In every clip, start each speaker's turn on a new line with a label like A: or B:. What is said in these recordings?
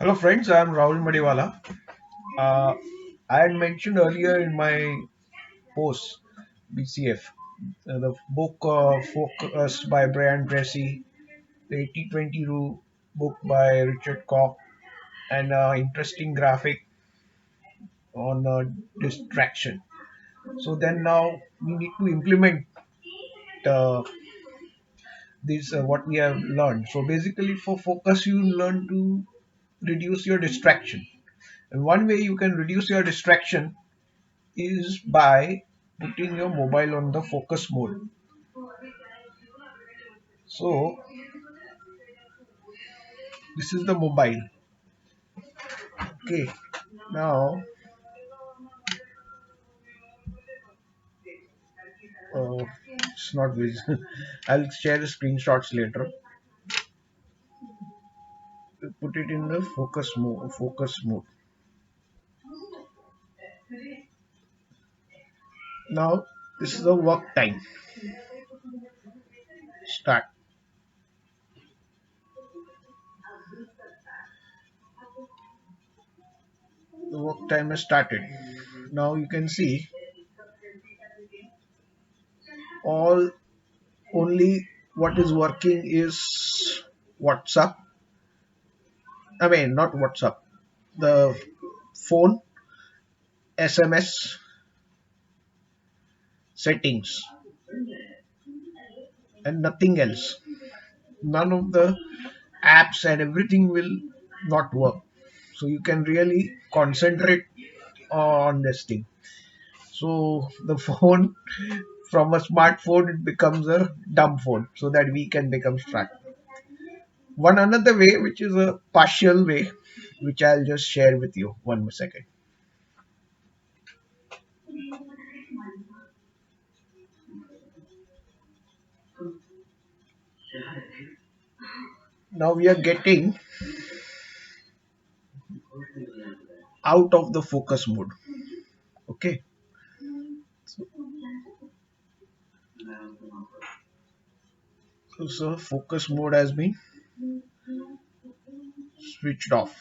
A: Hello, friends. I'm Rahul Madhiwalla. Uh, I had mentioned earlier in my post, BCF, the book Focus by Brian Tracy, the 80-20 rule book by Richard Koch, and interesting graphic on distraction. So then now we need to implement uh, this what we have learned. So basically, for focus, you learn to reduce your distraction. And one way you can reduce your distraction is by putting your mobile on the focus mode. So this is the mobile. Okay. Now it's not visible. I'll share the screenshots later. Put it in the focus mode. Focus mode. Now this is the work time. Start. The work time has started. Now you can see all only what is working is WhatsApp. I mean not WhatsApp. The phone, SMS, settings, and nothing else. None of the apps and everything will not work. So you can really concentrate on this thing. So the phone from a smartphone it becomes a dumb phone so that we can become smart. One another way, which is a partial way, which I'll just share with you. One more second. Now we are getting out of the focus mode. Okay. So focus mode has been switched off.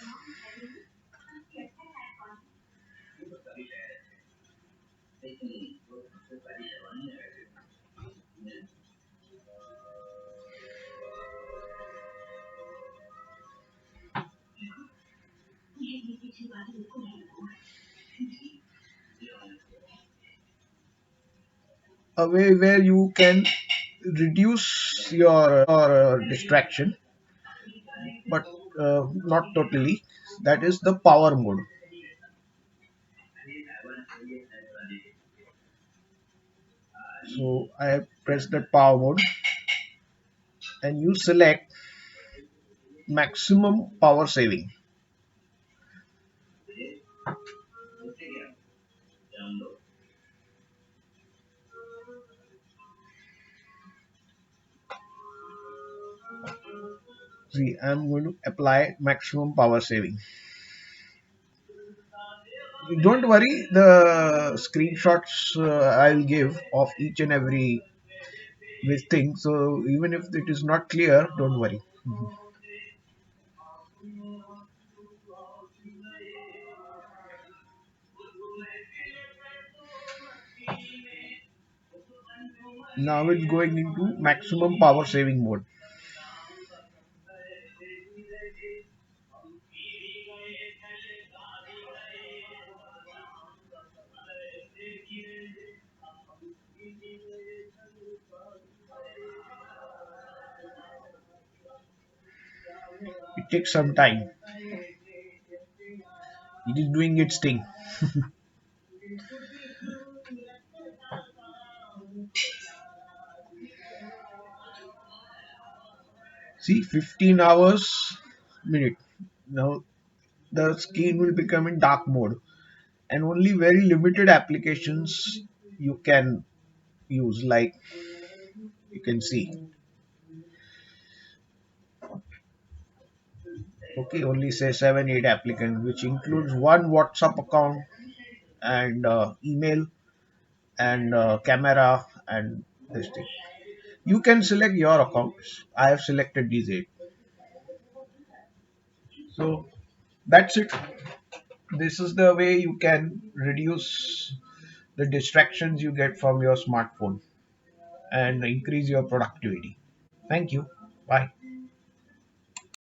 A: A way where you can reduce your distraction, but not totally. That is the power mode. So I have pressed the power mode, and you select maximum power saving. See, I'm going to apply maximum power saving. Don't worry, the screenshots I'll give of each and every this thing. So even if it is not clear, don't worry. Now it's going into maximum power saving mode. It takes some time. It is doing its thing. See, 15 hours minute. Now the screen will become in dark mode, and only very limited applications you can use. Like you can see, okay, only say 7 8 applicants, which includes one WhatsApp account and email and camera and this thing. You can select your accounts. I have selected these eight. So That's it. This is the way you can reduce the distractions you get from your smartphone and increase your productivity. Thank you. Bye.